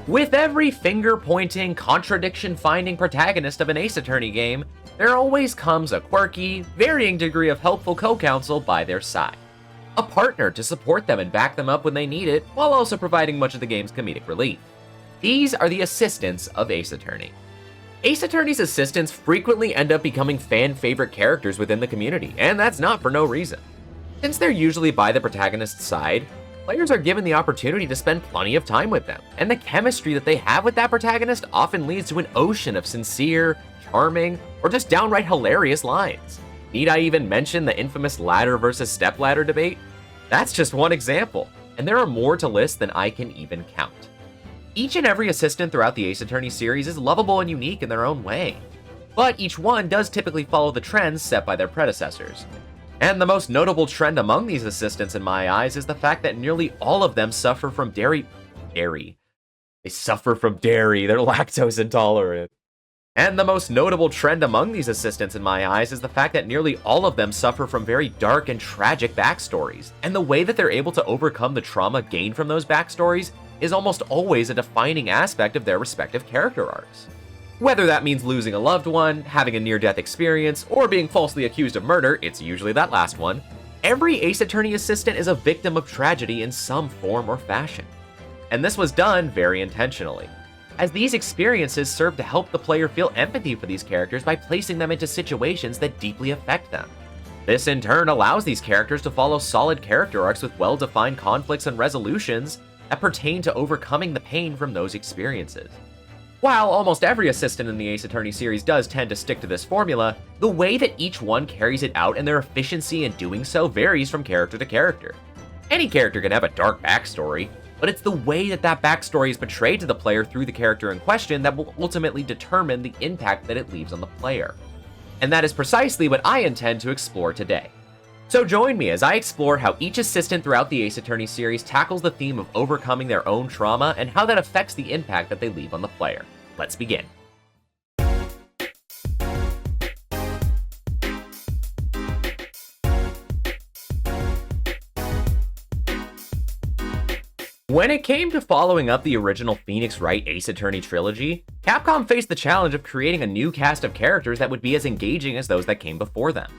With every finger-pointing, contradiction-finding protagonist of an Ace Attorney game, there always comes a quirky, varying degree of helpful co-counsel by their side. A partner to support them and back them up when they need it, while also providing much of the game's comedic relief. These are the assistants of Ace Attorney. Ace Attorney's assistants frequently end up becoming fan-favorite characters within the community, and that's not for no reason. Since they're usually by the protagonist's side, players are given the opportunity to spend plenty of time with them, and the chemistry that they have with that protagonist often leads to an ocean of sincere, charming, or just downright hilarious lines. Need I even mention the infamous ladder versus stepladder debate? That's just one example, and there are more to list than I can even count. Each and every assistant throughout the Ace Attorney series is lovable and unique in their own way, but each one does typically follow the trends set by their predecessors. And the most notable trend among these assistants in my eyes is the fact that nearly all of them suffer from dairy. They suffer from dairy, they're lactose intolerant. And the most notable trend among these assistants in my eyes is the fact that nearly all of them suffer from very dark and tragic backstories, and the way that they're able to overcome the trauma gained from those backstories is almost always a defining aspect of their respective character arcs. Whether that means losing a loved one, having a near-death experience, or being falsely accused of murder, it's usually that last one, every Ace Attorney assistant is a victim of tragedy in some form or fashion. And this was done very intentionally, as these experiences serve to help the player feel empathy for these characters by placing them into situations that deeply affect them. This in turn allows these characters to follow solid character arcs with well-defined conflicts and resolutions that pertain to overcoming the pain from those experiences. While almost every assistant in the Ace Attorney series does tend to stick to this formula, the way that each one carries it out and their efficiency in doing so varies from character to character. Any character can have a dark backstory, but it's the way that that backstory is portrayed to the player through the character in question that will ultimately determine the impact that it leaves on the player. And that is precisely what I intend to explore today. So join me as I explore how each assistant throughout the Ace Attorney series tackles the theme of overcoming their own trauma and how that affects the impact that they leave on the player. Let's begin. When it came to following up the original Phoenix Wright Ace Attorney trilogy, Capcom faced the challenge of creating a new cast of characters that would be as engaging as those that came before them.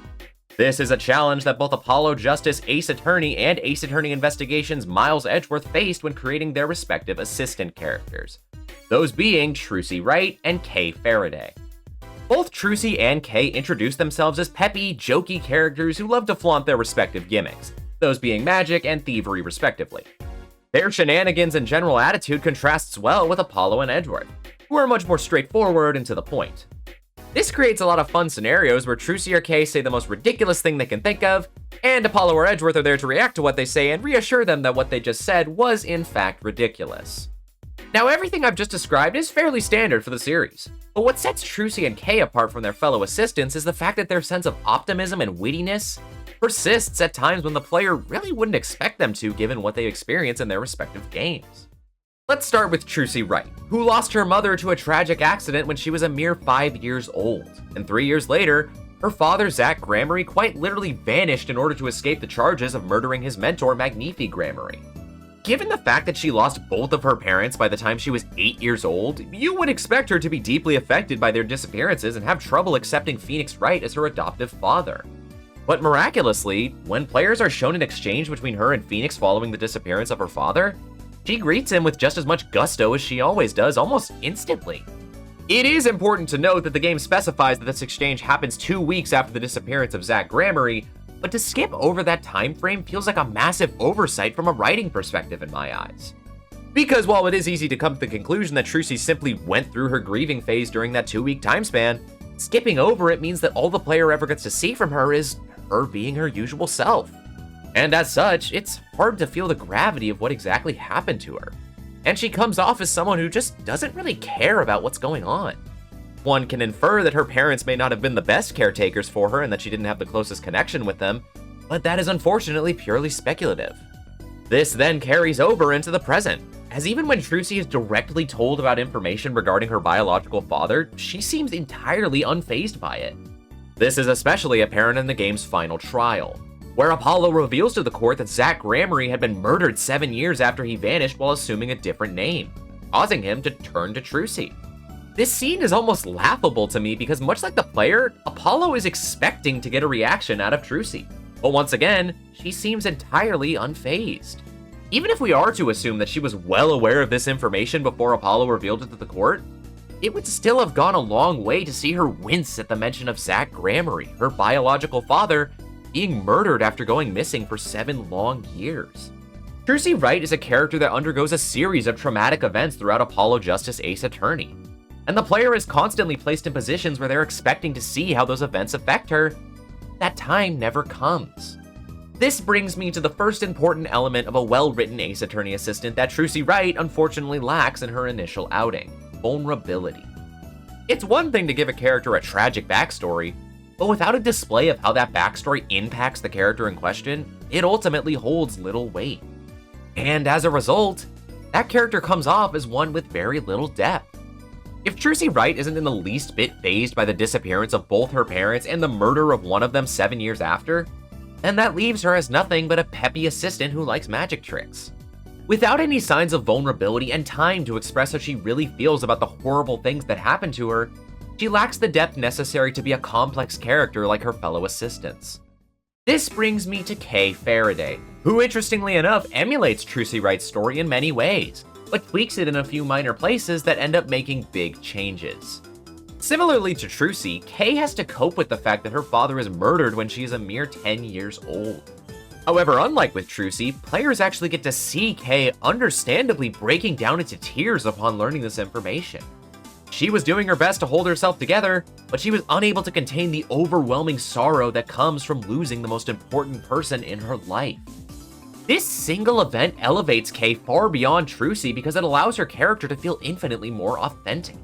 This is a challenge that both Apollo Justice Ace Attorney and Ace Attorney Investigations Miles Edgeworth faced when creating their respective assistant characters, those being Trucy Wright and Kay Faraday. Both Trucy and Kay introduced themselves as peppy, jokey characters who love to flaunt their respective gimmicks, those being magic and thievery respectively. Their shenanigans and general attitude contrasts well with Apollo and Edgeworth, who are much more straightforward and to the point. This creates a lot of fun scenarios where Trucy or Kay say the most ridiculous thing they can think of, and Apollo or Edgeworth are there to react to what they say and reassure them that what they just said was in fact ridiculous. Now, everything I've just described is fairly standard for the series, but what sets Trucy and Kay apart from their fellow assistants is the fact that their sense of optimism and wittiness persists at times when the player really wouldn't expect them to given what they experience in their respective games. Let's start with Trucy Wright, who lost her mother to a tragic accident when she was a mere 5 years old, and 3 years later, her father Zach Gramarye quite literally vanished in order to escape the charges of murdering his mentor Magnifi Gramarye. Given the fact that she lost both of her parents by the time she was 8 years old, you would expect her to be deeply affected by their disappearances and have trouble accepting Phoenix Wright as her adoptive father. But miraculously, when players are shown an exchange between her and Phoenix following the disappearance of her father, she greets him with just as much gusto as she always does, almost instantly. It is important to note that the game specifies that this exchange happens 2 weeks after the disappearance of Zach Gramarye, but to skip over that time frame feels like a massive oversight from a writing perspective in my eyes. Because while it is easy to come to the conclusion that Trucy simply went through her grieving phase during that 2-week time span, skipping over it means that all the player ever gets to see from her is her being her usual self. And as such, it's hard to feel the gravity of what exactly happened to her. And she comes off as someone who just doesn't really care about what's going on. One can infer that her parents may not have been the best caretakers for her and that she didn't have the closest connection with them, but that is unfortunately purely speculative. This then carries over into the present, as even when Trucy is directly told about information regarding her biological father, she seems entirely unfazed by it. This is especially apparent in the game's final trial, where Apollo reveals to the court that Zach Gramarye had been murdered 7 years after he vanished while assuming a different name. causing him to turn to Trucy. This scene is almost laughable to me because much like the player, Apollo is expecting to get a reaction out of Trucy. But once again, she seems entirely unfazed. Even if we are to assume that she was well aware of this information before Apollo revealed it to the court, it would still have gone a long way to see her wince at the mention of Zach Gramery, her biological father, being murdered after going missing for 7 long years. Trucy Wright is a character that undergoes a series of traumatic events throughout Apollo Justice Ace Attorney, and the player is constantly placed in positions where they're expecting to see how those events affect her. That time never comes. This brings me to the first important element of a well-written Ace Attorney assistant that Trucy Wright unfortunately lacks in her initial outing: vulnerability. It's one thing to give a character a tragic backstory, but without a display of how that backstory impacts the character in question, it ultimately holds little weight. And as a result, that character comes off as one with very little depth. If Trucy Wright isn't in the least bit fazed by the disappearance of both her parents and the murder of one of them 7 years after, then that leaves her as nothing but a peppy assistant who likes magic tricks. Without any signs of vulnerability and time to express how she really feels about the horrible things that happened to her, she lacks the depth necessary to be a complex character like her fellow assistants. This brings me to Kay Faraday, who interestingly enough emulates Trucy Wright's story in many ways, but tweaks it in a few minor places that end up making big changes. Similarly to Trucy, Kay has to cope with the fact that her father is murdered when she is a mere 10 years old. However, unlike with Trucy, players actually get to see Kay understandably breaking down into tears upon learning this information. She was doing her best to hold herself together, but she was unable to contain the overwhelming sorrow that comes from losing the most important person in her life. This single event elevates Kay far beyond Trucy because it allows her character to feel infinitely more authentic.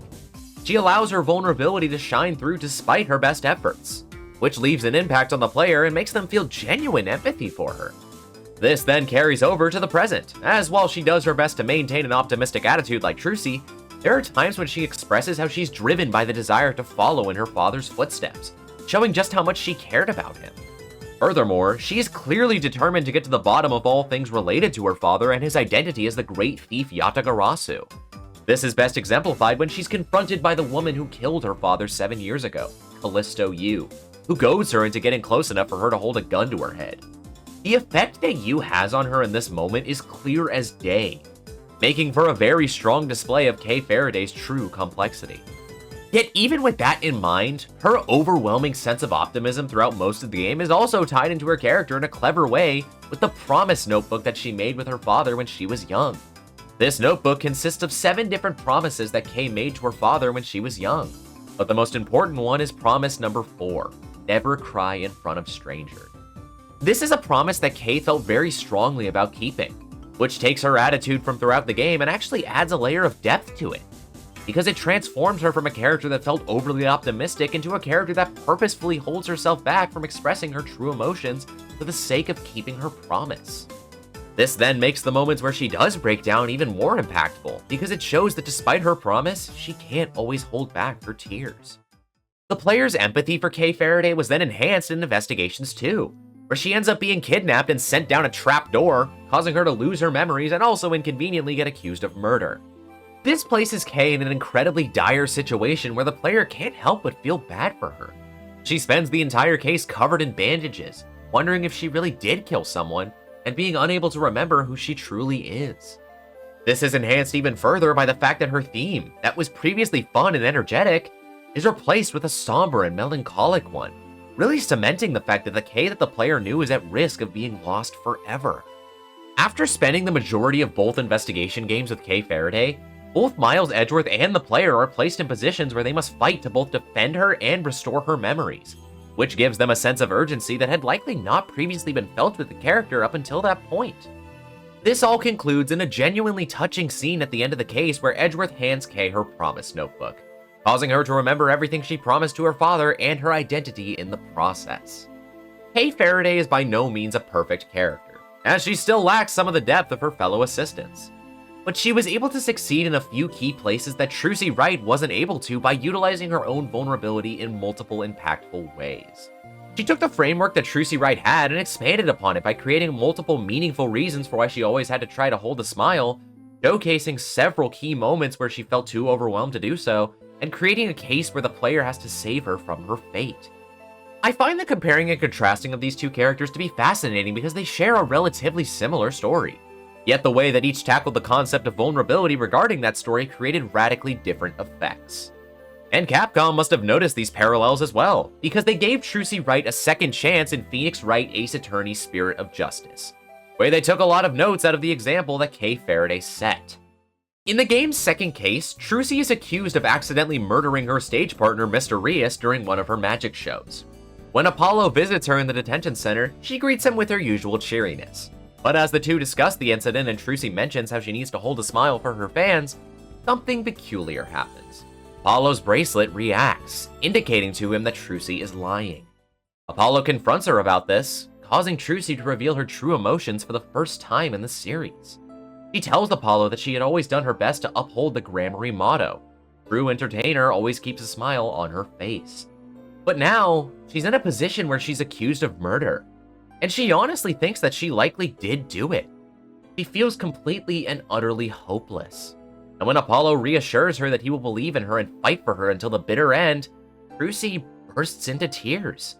She allows her vulnerability to shine through despite her best efforts, which leaves an impact on the player and makes them feel genuine empathy for her. This then carries over to the present, as while she does her best to maintain an optimistic attitude like Trucy, there are times when she expresses how she's driven by the desire to follow in her father's footsteps, showing just how much she cared about him. Furthermore, she is clearly determined to get to the bottom of all things related to her father and his identity as the great thief Yatagarasu. This is best exemplified when she's confronted by the woman who killed her father 7 years ago, Callisto Yu, who goads her into getting close enough for her to hold a gun to her head. The effect that Yu has on her in this moment is clear as day, making for a very strong display of Kay Faraday's true complexity. Yet even with that in mind, her overwhelming sense of optimism throughout most of the game is also tied into her character in a clever way with the promise notebook that she made with her father when she was young. This notebook consists of 7 different promises that Kay made to her father when she was young, but the most important one is promise number 4, never cry in front of strangers. This is a promise that Kay felt very strongly about keeping, which takes her attitude from throughout the game and actually adds a layer of depth to it, because it transforms her from a character that felt overly optimistic into a character that purposefully holds herself back from expressing her true emotions for the sake of keeping her promise. This then makes the moments where she does break down even more impactful, because it shows that despite her promise, she can't always hold back her tears. The player's empathy for Kay Faraday was then enhanced in Investigations 2, where she ends up being kidnapped and sent down a trap door, causing her to lose her memories and also inconveniently get accused of murder. This places Kay in an incredibly dire situation where the player can't help but feel bad for her. She spends the entire case covered in bandages, wondering if she really did kill someone, and being unable to remember who she truly is. This is enhanced even further by the fact that her theme, that was previously fun and energetic, is replaced with a somber and melancholic one, really cementing the fact that the Kay that the player knew is at risk of being lost forever. After spending the majority of both investigation games with Kay Faraday, both Miles Edgeworth and the player are placed in positions where they must fight to both defend her and restore her memories, which gives them a sense of urgency that had likely not previously been felt with the character up until that point. This all concludes in a genuinely touching scene at the end of the case where Edgeworth hands Kay her promise notebook, causing her to remember everything she promised to her father and her identity in the process. Kay Faraday is by no means a perfect character, as she still lacks some of the depth of her fellow assistants. But she was able to succeed in a few key places that Trucy Wright wasn't able to by utilizing her own vulnerability in multiple impactful ways. She took the framework that Trucy Wright had and expanded upon it by creating multiple meaningful reasons for why she always had to try to hold a smile, showcasing several key moments where she felt too overwhelmed to do so, and creating a case where the player has to save her from her fate. I find the comparing and contrasting of these two characters to be fascinating because they share a relatively similar story. Yet the way that each tackled the concept of vulnerability regarding that story created radically different effects. And Capcom must have noticed these parallels as well, because they gave Trucy Wright a second chance in Phoenix Wright Ace Attorney's Spirit of Justice, where they took a lot of notes out of the example that Kay Faraday set. In the game's second case, Trucy is accused of accidentally murdering her stage partner Mr. Rias during one of her magic shows. When Apollo visits her in the detention center, she greets him with her usual cheeriness. But as the two discuss the incident and Trucy mentions how she needs to hold a smile for her fans, something peculiar happens. Apollo's bracelet reacts, indicating to him that Trucy is lying. Apollo confronts her about this, causing Trucy to reveal her true emotions for the first time in the series. She tells Apollo that she had always done her best to uphold the Gramarye motto, "True entertainer always keeps a smile on her face." But now, she's in a position where she's accused of murder, and she honestly thinks that she likely did do it. She feels completely and utterly hopeless. And when Apollo reassures her that he will believe in her and fight for her until the bitter end, Trucy bursts into tears,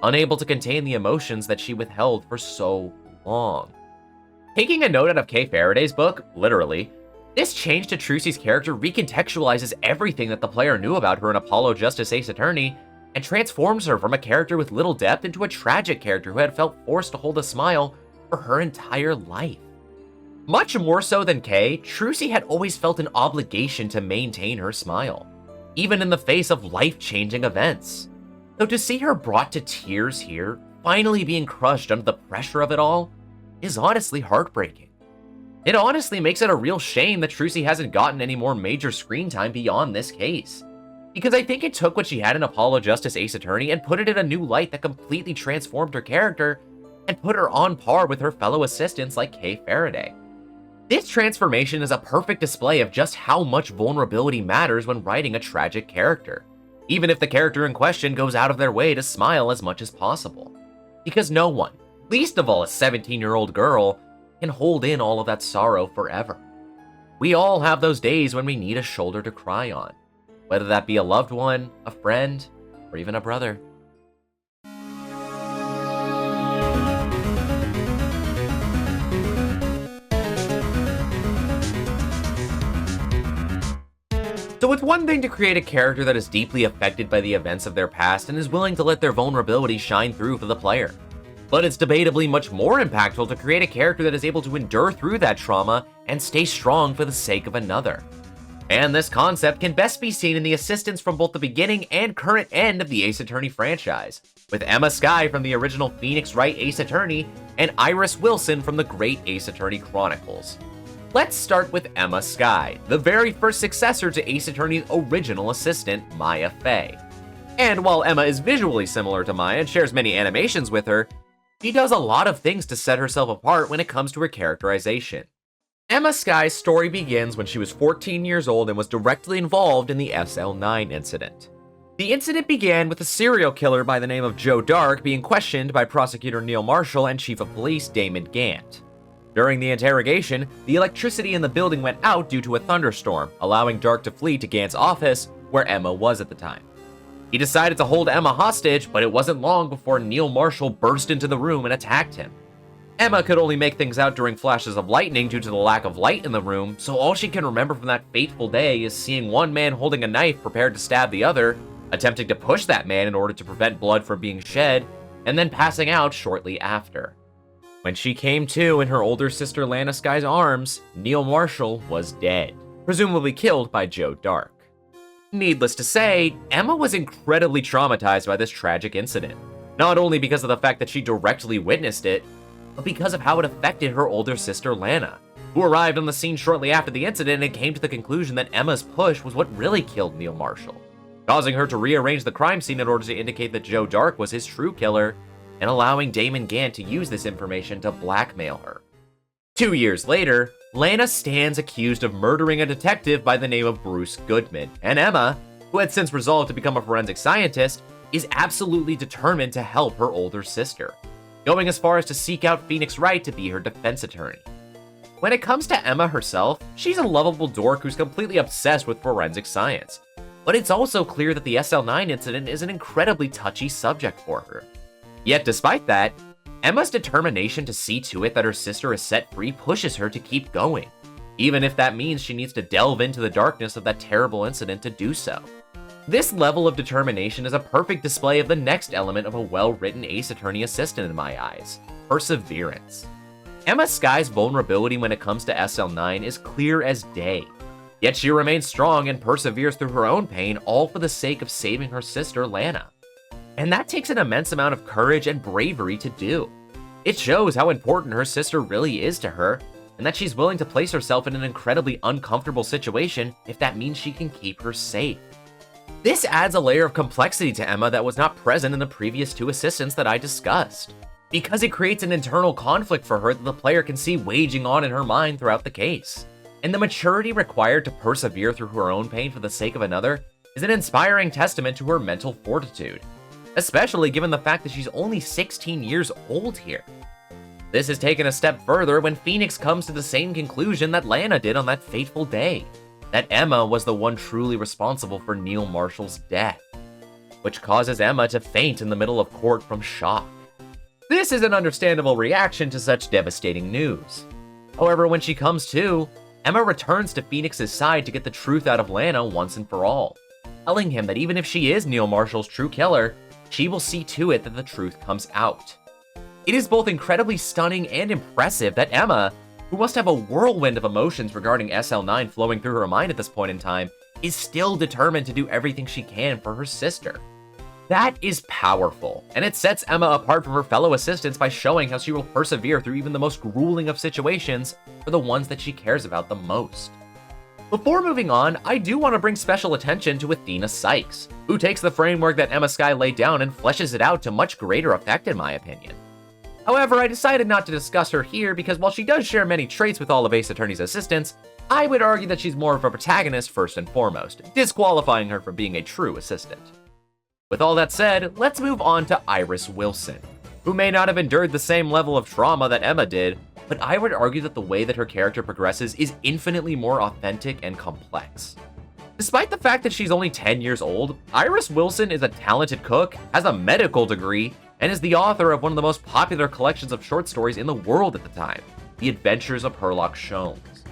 unable to contain the emotions that she withheld for so long. Taking a note out of Kay Faraday's book, literally, this change to Trucy's character recontextualizes everything that the player knew about her in Apollo Justice Ace Attorney, and transforms her from a character with little depth into a tragic character who had felt forced to hold a smile for her entire life. Much more so than Kay, Trucy had always felt an obligation to maintain her smile, even in the face of life-changing events. So to see her brought to tears here, finally being crushed under the pressure of it all, is honestly heartbreaking. It honestly makes it a real shame that Trucy hasn't gotten any more major screen time beyond this case, because I think it took what she had in Apollo Justice Ace Attorney and put it in a new light that completely transformed her character and put her on par with her fellow assistants like Kay Faraday. This transformation is a perfect display of just how much vulnerability matters when writing a tragic character, even if the character in question goes out of their way to smile as much as possible. Because no one, least of all a 17-year-old girl, can hold in all of that sorrow forever. We all have those days when we need a shoulder to cry on, whether that be a loved one, a friend, or even a brother. So it's one thing to create a character that is deeply affected by the events of their past and is willing to let their vulnerability shine through for the player. But it's debatably much more impactful to create a character that is able to endure through that trauma and stay strong for the sake of another. And this concept can best be seen in the assistants from both the beginning and current end of the Ace Attorney franchise, with Emma Skye from the original Phoenix Wright Ace Attorney and Iris Wilson from the Great Ace Attorney Chronicles. Let's start with Emma Skye, the very first successor to Ace Attorney's original assistant, Maya Fey. And while Emma is visually similar to Maya and shares many animations with her, she does a lot of things to set herself apart when it comes to her characterization. Emma Skye's story begins when she was 14 years old and was directly involved in the SL9 incident. The incident began with a serial killer by the name of Joe Dark being questioned by prosecutor Neil Marshall and Chief of Police Damon Gant. During the interrogation, the electricity in the building went out due to a thunderstorm, allowing Dark to flee to Gant's office, where Emma was at the time. He decided to hold Emma hostage, but it wasn't long before Neil Marshall burst into the room and attacked him. Emma could only make things out during flashes of lightning due to the lack of light in the room, so all she can remember from that fateful day is seeing one man holding a knife prepared to stab the other, attempting to push that man in order to prevent blood from being shed, and then passing out shortly after. When she came to in her older sister Lana Skye's arms, Neil Marshall was dead, presumably killed by Joe Dark. Needless to say, Emma was incredibly traumatized by this tragic incident, not only because of the fact that she directly witnessed it, but because of how it affected her older sister Lana, who arrived on the scene shortly after the incident and came to the conclusion that Emma's push was what really killed Neil Marshall, causing her to rearrange the crime scene in order to indicate that Joe Dark was his true killer, and allowing Damon Gant to use this information to blackmail her. 2 years later, Lana stands accused of murdering a detective by the name of Bruce Goodman, and Emma, who had since resolved to become a forensic scientist, is absolutely determined to help her older sister, going as far as to seek out Phoenix Wright to be her defense attorney. When it comes to Emma herself, she's a lovable dork who's completely obsessed with forensic science. But it's also clear that the SL9 incident is an incredibly touchy subject for her. Yet despite that, Emma's determination to see to it that her sister is set free pushes her to keep going, even if that means she needs to delve into the darkness of that terrible incident to do so. This level of determination is a perfect display of the next element of a well-written Ace Attorney assistant in my eyes: perseverance. Emma Skye's vulnerability when it comes to SL9 is clear as day, yet she remains strong and perseveres through her own pain, all for the sake of saving her sister Lana. And that takes an immense amount of courage and bravery to do. It shows how important her sister really is to her, and that she's willing to place herself in an incredibly uncomfortable situation if that means she can keep her safe. This adds a layer of complexity to Emma that was not present in the previous two assistants that I discussed, because it creates an internal conflict for her that the player can see waging on in her mind throughout the case. And the maturity required to persevere through her own pain for the sake of another is an inspiring testament to her mental fortitude, especially given the fact that she's only 16 years old here. This is taken a step further when Phoenix comes to the same conclusion that Lana did on that fateful day, that Emma was the one truly responsible for Neil Marshall's death, which causes Emma to faint in the middle of court from shock. This is an understandable reaction to such devastating news. However, when she comes to, Emma returns to Phoenix's side to get the truth out of Lana once and for all, telling him that even if she is Neil Marshall's true killer, she will see to it that the truth comes out. It is both incredibly stunning and impressive that Emma, who must have a whirlwind of emotions regarding SL9 flowing through her mind at this point in time, is still determined to do everything she can for her sister. That is powerful, and it sets Emma apart from her fellow assistants by showing how she will persevere through even the most grueling of situations for the ones that she cares about the most. Before moving on, I do want to bring special attention to Athena Sykes, who takes the framework that Emma Skye laid down and fleshes it out to much greater effect in my opinion. However, I decided not to discuss her here because while she does share many traits with all of Ace Attorney's assistants, I would argue that she's more of a protagonist first and foremost, disqualifying her from being a true assistant. With all that said, let's move on to Iris Wilson, who may not have endured the same level of trauma that Emma did, but I would argue that the way that her character progresses is infinitely more authentic and complex. Despite the fact that she's only 10 years old, Iris Wilson is a talented cook, has a medical degree, and is the author of one of the most popular collections of short stories in the world at the time, The Adventures of Sherlock Sholmes.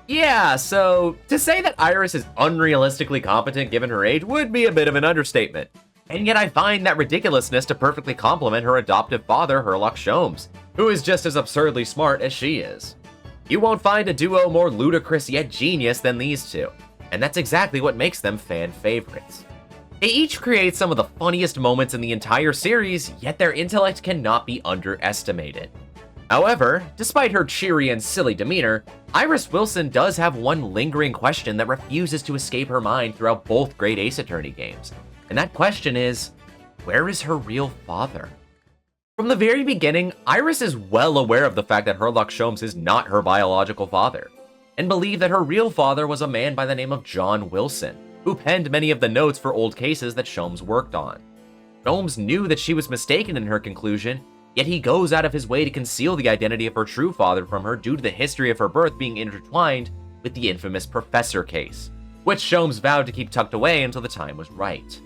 Yeah, so to say that Iris is unrealistically competent given her age would be a bit of an understatement. And yet I find that ridiculousness to perfectly complement her adoptive father, Sherlock Sholmes, who is just as absurdly smart as she is. You won't find a duo more ludicrous yet genius than these two, and that's exactly what makes them fan favorites. They each create some of the funniest moments in the entire series, yet their intellect cannot be underestimated. However, despite her cheery and silly demeanor, Iris Wilson does have one lingering question that refuses to escape her mind throughout both great Ace Attorney games. And that question is, where is her real father? From the very beginning, Iris is well aware of the fact that Sherlock Sholmes is not her biological father, and believed that her real father was a man by the name of John Wilson, who penned many of the notes for old cases that Sholmes worked on. Sholmes knew that she was mistaken in her conclusion, yet he goes out of his way to conceal the identity of her true father from her due to the history of her birth being intertwined with the infamous Professor case, which Sholmes vowed to keep tucked away until the time was right.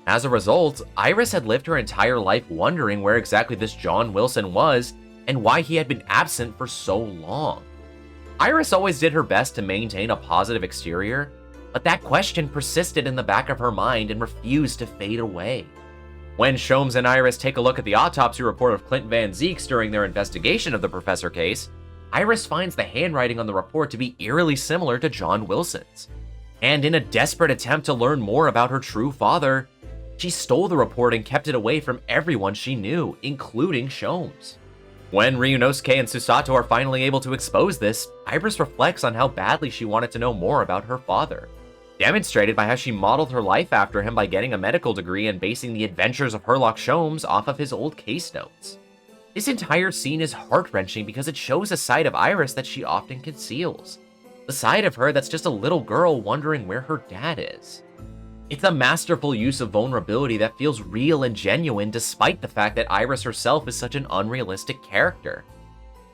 As a result, Iris had lived her entire life wondering where exactly this John Wilson was and why he had been absent for so long. Iris always did her best to maintain a positive exterior, but that question persisted in the back of her mind and refused to fade away. When Sholmes and Iris take a look at the autopsy report of Clint Van Zeeks during their investigation of the Professor case, Iris finds the handwriting on the report to be eerily similar to John Wilson's. And in a desperate attempt to learn more about her true father, she stole the report and kept it away from everyone she knew, including Sholmes. When Ryunosuke and Susato are finally able to expose this, Iris reflects on how badly she wanted to know more about her father, demonstrated by how she modeled her life after him by getting a medical degree and basing the adventures of Sherlock Sholmes off of his old case notes. This entire scene is heart-wrenching because it shows a side of Iris that she often conceals, the side of her that's just a little girl wondering where her dad is. It's a masterful use of vulnerability that feels real and genuine despite the fact that Iris herself is such an unrealistic character.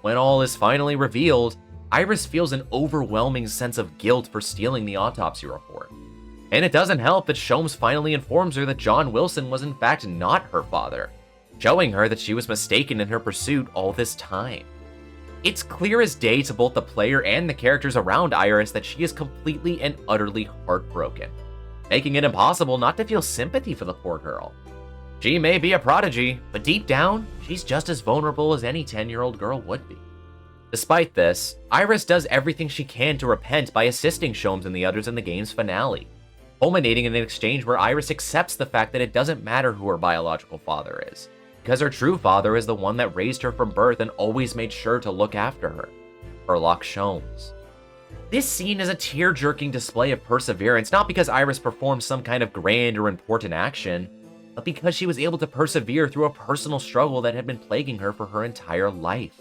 When all is finally revealed, Iris feels an overwhelming sense of guilt for stealing the autopsy report. And it doesn't help that Sholmes finally informs her that John Wilson was in fact not her father, showing her that she was mistaken in her pursuit all this time. It's clear as day to both the player and the characters around Iris that she is completely and utterly heartbroken, making it impossible not to feel sympathy for the poor girl. She may be a prodigy, but deep down, she's just as vulnerable as any 10-year-old girl would be. Despite this, Iris does everything she can to repent by assisting Sholmes and the others in the game's finale, culminating in an exchange where Iris accepts the fact that it doesn't matter who her biological father is, because her true father is the one that raised her from birth and always made sure to look after her, Herlock Sholmes. This scene is a tear-jerking display of perseverance, not because Iris performed some kind of grand or important action, but because she was able to persevere through a personal struggle that had been plaguing her for her entire life.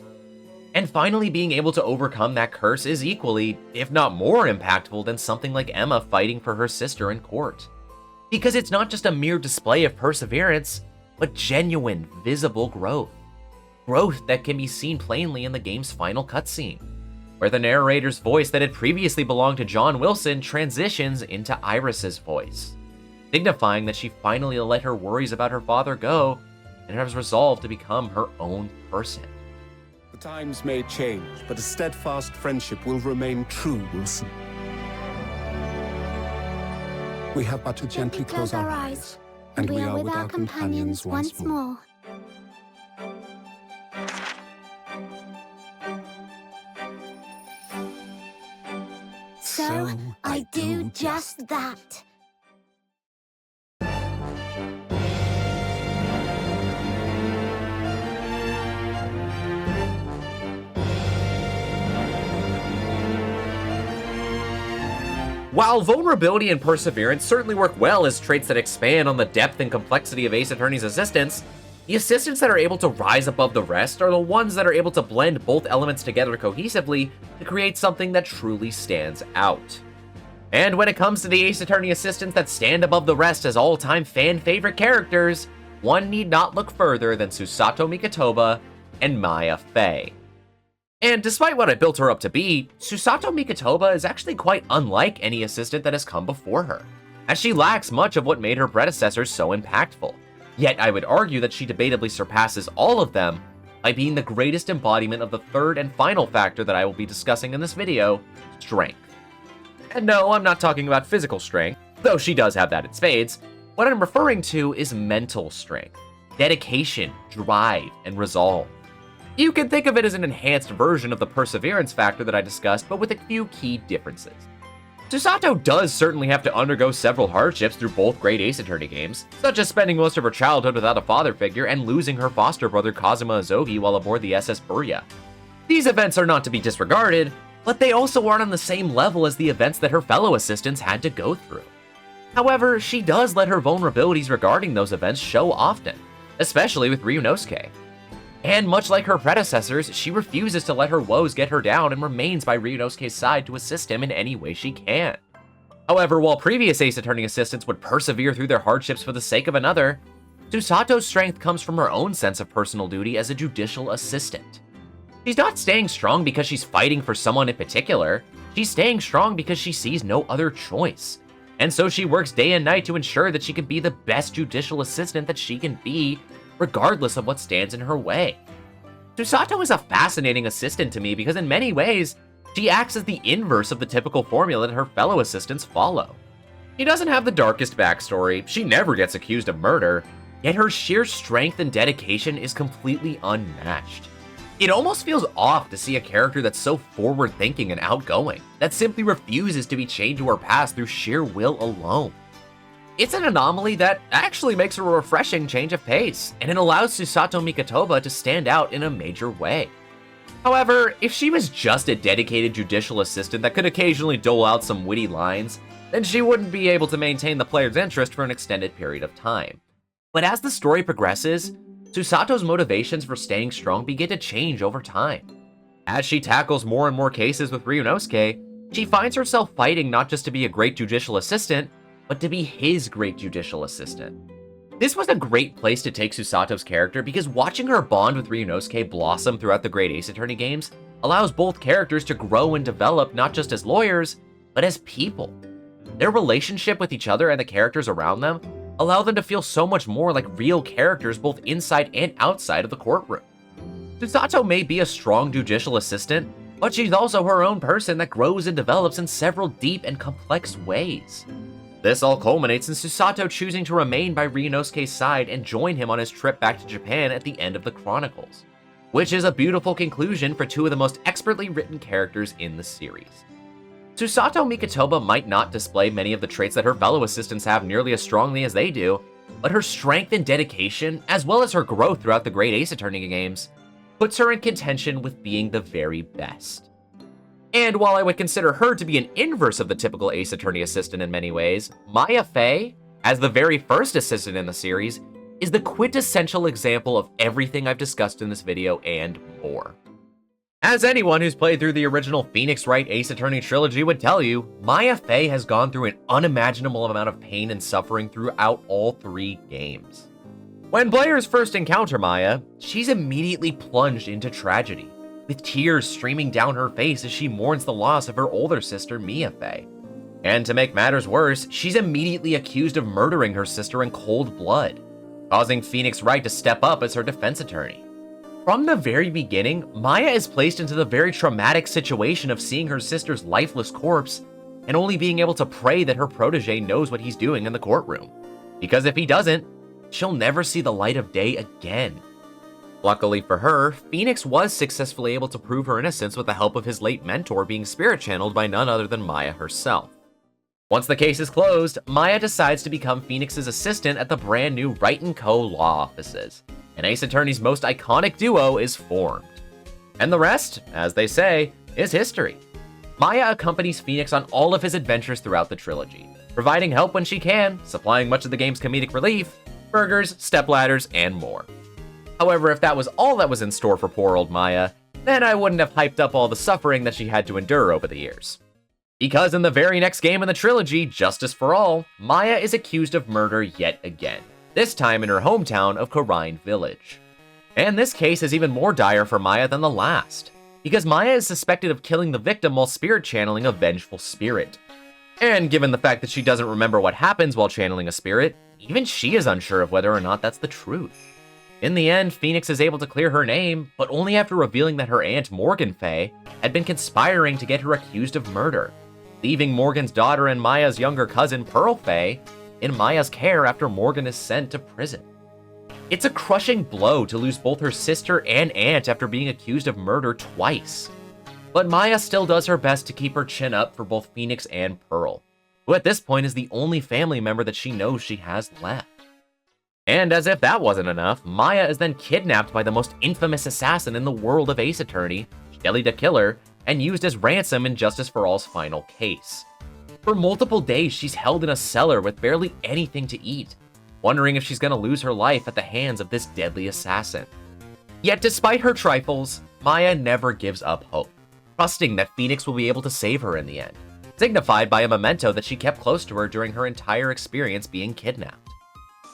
And finally being able to overcome that curse is equally, if not more impactful than something like Emma fighting for her sister in court. Because it's not just a mere display of perseverance, but genuine, visible growth. Growth that can be seen plainly in the game's final cutscene, where the narrator's voice that had previously belonged to John Wilson transitions into Iris's voice, signifying that she finally let her worries about her father go and has resolved to become her own person. The times may change, but a steadfast friendship will remain true, Wilson. We have but to gently close our eyes, and we are with our companions once more. So I do just that. While vulnerability and perseverance certainly work well as traits that expand on the depth and complexity of Ace Attorney's assistants, the assistants that are able to rise above the rest are the ones that are able to blend both elements together cohesively to create something that truly stands out. And when it comes to the Ace Attorney assistants that stand above the rest as all-time fan-favorite characters, one need not look further than Susato Mikotoba and Maya Fey. And despite what I built her up to be, Susato Mikotoba is actually quite unlike any assistant that has come before her, as she lacks much of what made her predecessors so impactful. Yet I would argue that she debatably surpasses all of them by being the greatest embodiment of the third and final factor that I will be discussing in this video, strength. And no, I'm not talking about physical strength, though she does have that in spades. What I'm referring to is mental strength, dedication, drive, and resolve. You can think of it as an enhanced version of the perseverance factor that I discussed, but with a few key differences. Susato does certainly have to undergo several hardships through both great Ace Attorney games, such as spending most of her childhood without a father figure and losing her foster brother Kazuma Azogi while aboard the SS Burya. These events are not to be disregarded, but they also aren't on the same level as the events that her fellow assistants had to go through. However, she does let her vulnerabilities regarding those events show often, especially with Ryunosuke. And much like her predecessors, she refuses to let her woes get her down and remains by Ryunosuke's side to assist him in any way she can. However, while previous Ace Attorney assistants would persevere through their hardships for the sake of another, Susato's strength comes from her own sense of personal duty as a judicial assistant. She's not staying strong because she's fighting for someone in particular, she's staying strong because she sees no other choice. And so she works day and night to ensure that she can be the best judicial assistant that she can be, regardless of what stands in her way. Susato is a fascinating assistant to me because in many ways, she acts as the inverse of the typical formula that her fellow assistants follow. She doesn't have the darkest backstory, she never gets accused of murder, yet her sheer strength and dedication is completely unmatched. It almost feels off to see a character that's so forward-thinking and outgoing, that simply refuses to be chained to her past through sheer will alone. It's an anomaly that actually makes her a refreshing change of pace, and it allows Susato Mikotoba to stand out in a major way. However, if she was just a dedicated judicial assistant that could occasionally dole out some witty lines, then she wouldn't be able to maintain the player's interest for an extended period of time. But as the story progresses, Susato's motivations for staying strong begin to change over time. As she tackles more and more cases with Ryunosuke, she finds herself fighting not just to be a great judicial assistant, but to be his great judicial assistant. This was a great place to take Susato's character because watching her bond with Ryunosuke blossom throughout the great Ace Attorney games allows both characters to grow and develop not just as lawyers, but as people. Their relationship with each other and the characters around them allow them to feel so much more like real characters both inside and outside of the courtroom. Susato may be a strong judicial assistant, but she's also her own person that grows and develops in several deep and complex ways. This all culminates in Susato choosing to remain by Ryunosuke's side and join him on his trip back to Japan at the end of the Chronicles, which is a beautiful conclusion for two of the most expertly written characters in the series. Susato Mikotoba might not display many of the traits that her fellow assistants have nearly as strongly as they do, but her strength and dedication, as well as her growth throughout the great Ace Attorney games, puts her in contention with being the very best. And while I would consider her to be an inverse of the typical Ace Attorney assistant in many ways, Maya Fey, as the very first assistant in the series, is the quintessential example of everything I've discussed in this video and more. As anyone who's played through the original Phoenix Wright Ace Attorney trilogy would tell you, Maya Fey has gone through an unimaginable amount of pain and suffering throughout all three games. When players first encounter Maya, she's immediately plunged into tragedy, with tears streaming down her face as she mourns the loss of her older sister, Mia Fey. And to make matters worse, she's immediately accused of murdering her sister in cold blood, causing Phoenix Wright to step up as her defense attorney. From the very beginning, Maya is placed into the very traumatic situation of seeing her sister's lifeless corpse and only being able to pray that her protege knows what he's doing in the courtroom. Because if he doesn't, she'll never see the light of day again. Luckily for her, Phoenix was successfully able to prove her innocence with the help of his late mentor being spirit channeled by none other than Maya herself. Once the case is closed, Maya decides to become Phoenix's assistant at the brand new Wright & Co. law offices, and Ace Attorney's most iconic duo is formed. And the rest, as they say, is history. Maya accompanies Phoenix on all of his adventures throughout the trilogy, providing help when she can, supplying much of the game's comedic relief, burgers, stepladders, and more. However, if that was all that was in store for poor old Maya, then I wouldn't have hyped up all the suffering that she had to endure over the years. Because in the very next game in the trilogy, Justice for All, Maya is accused of murder yet again, this time in her hometown of Korine Village. And this case is even more dire for Maya than the last, because Maya is suspected of killing the victim while spirit channeling a vengeful spirit. And given the fact that she doesn't remember what happens while channeling a spirit, even she is unsure of whether or not that's the truth. In the end, Phoenix is able to clear her name, but only after revealing that her aunt Morgan Fey had been conspiring to get her accused of murder, leaving Morgan's daughter and Maya's younger cousin Pearl Fey in Maya's care after Morgan is sent to prison. It's a crushing blow to lose both her sister and aunt after being accused of murder twice. But Maya still does her best to keep her chin up for both Phoenix and Pearl, who at this point is the only family member that she knows she has left. And as if that wasn't enough, Maya is then kidnapped by the most infamous assassin in the world of Ace Attorney, Shelly the Killer, and used as ransom in Justice for All's final case. For multiple days, she's held in a cellar with barely anything to eat, wondering if she's gonna lose her life at the hands of this deadly assassin. Yet despite her trifles, Maya never gives up hope, trusting that Phoenix will be able to save her in the end, signified by a memento that she kept close to her during her entire experience being kidnapped.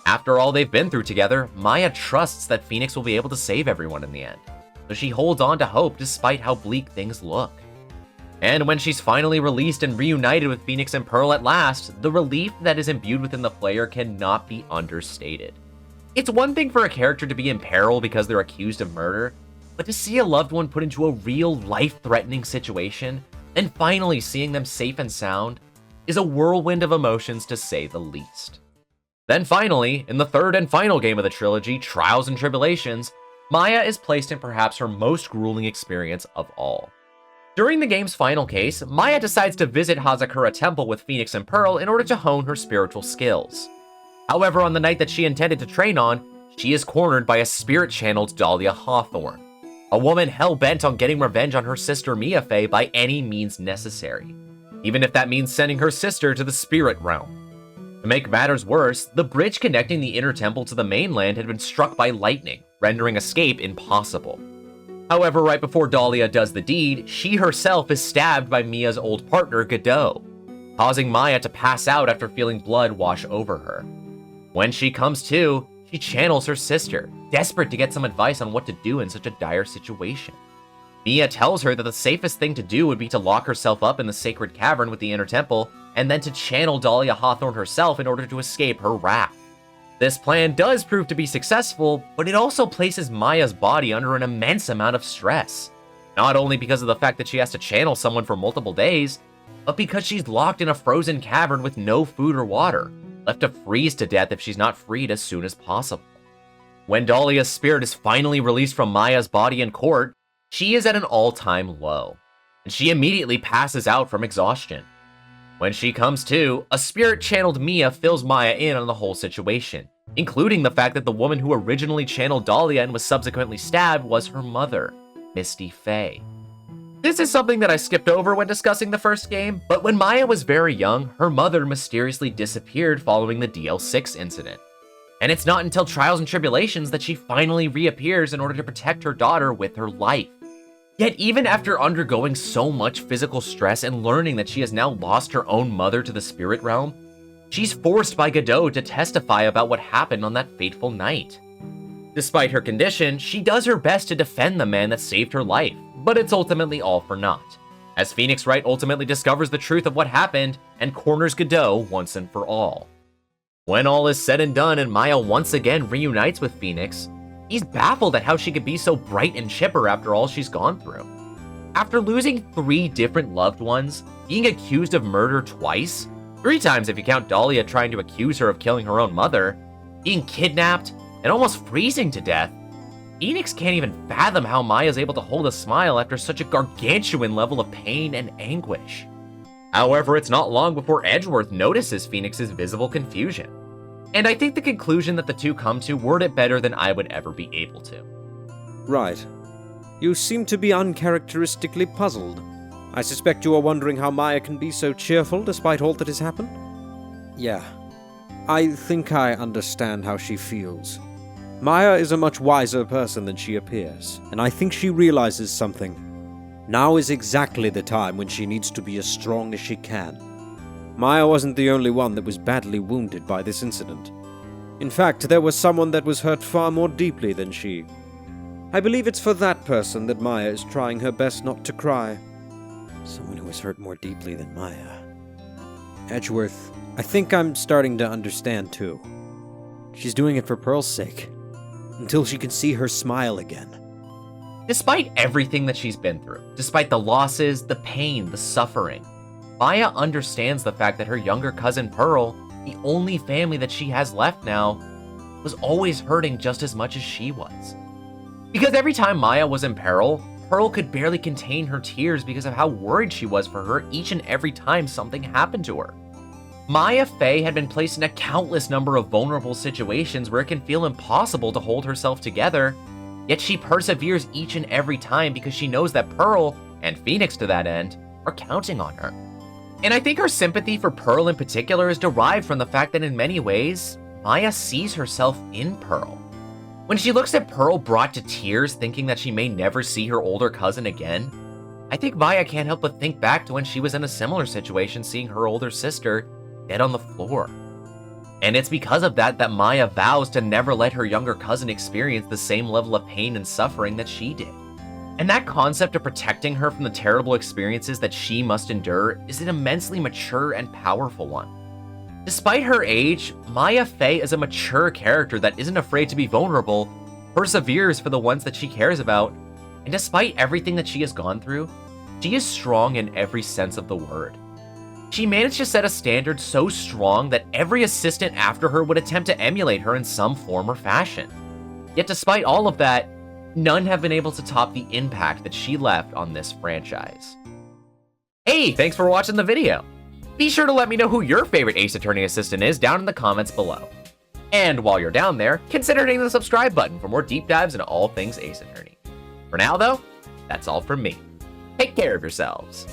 After all they've been through together, Maya trusts that Phoenix will be able to save everyone in the end, so she holds on to hope despite how bleak things look. And when she's finally released and reunited with Phoenix and Pearl at last, the relief that is imbued within the player cannot be understated. It's one thing for a character to be in peril because they're accused of murder, but to see a loved one put into a real life-threatening situation, and finally seeing them safe and sound, is a whirlwind of emotions to say the least. Then finally, in the third and final game of the trilogy, Trials and Tribulations, Maya is placed in perhaps her most grueling experience of all. During the game's final case, Maya decides to visit Hazakura Temple with Phoenix and Pearl in order to hone her spiritual skills. However, on the night that she intended to train on, she is cornered by a spirit-channeled Dahlia Hawthorne, a woman hell-bent on getting revenge on her sister Mia Fey by any means necessary, even if that means sending her sister to the spirit realm. To make matters worse, the bridge connecting the inner temple to the mainland had been struck by lightning, rendering escape impossible. However, right before Dahlia does the deed, she herself is stabbed by Mia's old partner, Godot, causing Maya to pass out after feeling blood wash over her. When she comes to, she channels her sister, desperate to get some advice on what to do in such a dire situation. Mia tells her that the safest thing to do would be to lock herself up in the sacred cavern with the inner temple, and then to channel Dahlia Hawthorne herself in order to escape her wrath. This plan does prove to be successful, but it also places Maya's body under an immense amount of stress. Not only because of the fact that she has to channel someone for multiple days, but because she's locked in a frozen cavern with no food or water, left to freeze to death if she's not freed as soon as possible. When Dahlia's spirit is finally released from Maya's body in court, she is at an all-time low, and she immediately passes out from exhaustion. When she comes to, a spirit-channeled Mia fills Maya in on the whole situation, including the fact that the woman who originally channeled Dahlia and was subsequently stabbed was her mother, Misty Faye. This is something that I skipped over when discussing the first game, but when Maya was very young, her mother mysteriously disappeared following the DL6 incident. And it's not until Trials and Tribulations that she finally reappears in order to protect her daughter with her life. Yet even after undergoing so much physical stress and learning that she has now lost her own mother to the spirit realm, she's forced by Godot to testify about what happened on that fateful night. Despite her condition, she does her best to defend the man that saved her life, but it's ultimately all for naught, as Phoenix Wright ultimately discovers the truth of what happened and corners Godot once and for all. When all is said and done and Maya once again reunites with Phoenix, he's baffled at how she could be so bright and chipper after all she's gone through. After losing 3 different loved ones, being accused of murder twice, 3 times if you count Dahlia trying to accuse her of killing her own mother, being kidnapped, and almost freezing to death, Phoenix can't even fathom how Maya's able to hold a smile after such a gargantuan level of pain and anguish. However, it's not long before Edgeworth notices Phoenix's visible confusion. And I think the conclusion that the two come to word it better than I would ever be able to. Right. You seem to be uncharacteristically puzzled. I suspect you are wondering how Maya can be so cheerful despite all that has happened? Yeah. I think I understand how she feels. Maya is a much wiser person than she appears, and I think she realizes something. Now is exactly the time when she needs to be as strong as she can. Maya wasn't the only one that was badly wounded by this incident. In fact, there was someone that was hurt far more deeply than she. I believe it's for that person that Maya is trying her best not to cry. Someone who was hurt more deeply than Maya. Edgeworth, I think I'm starting to understand too. She's doing it for Pearl's sake. Until she can see her smile again. Despite everything that she's been through, despite the losses, the pain, the suffering, Maya understands the fact that her younger cousin Pearl, the only family that she has left now, was always hurting just as much as she was. Because every time Maya was in peril, Pearl could barely contain her tears because of how worried she was for her each and every time something happened to her. Maya Fey had been placed in a countless number of vulnerable situations where it can feel impossible to hold herself together, yet she perseveres each and every time because she knows that Pearl, and Phoenix to that end, are counting on her. And I think her sympathy for Pearl in particular is derived from the fact that in many ways, Maya sees herself in Pearl. When she looks at Pearl brought to tears thinking that she may never see her older cousin again, I think Maya can't help but think back to when she was in a similar situation seeing her older sister dead on the floor. And it's because of that that Maya vows to never let her younger cousin experience the same level of pain and suffering that she did. And that concept of protecting her from the terrible experiences that she must endure is an immensely mature and powerful one. Despite her age, Maya Fey is a mature character that isn't afraid to be vulnerable, perseveres for the ones that she cares about, and despite everything that she has gone through, she is strong in every sense of the word. She managed to set a standard so strong that every assistant after her would attempt to emulate her in some form or fashion. Yet despite all of that, none have been able to top the impact that she left on this franchise. Hey, thanks for watching the video. Be sure to let me know who your favorite Ace Attorney assistant is down in the comments below. And while you're down there, consider hitting the subscribe button for more deep dives into all things Ace Attorney. For now though, that's all from me. Take care of yourselves.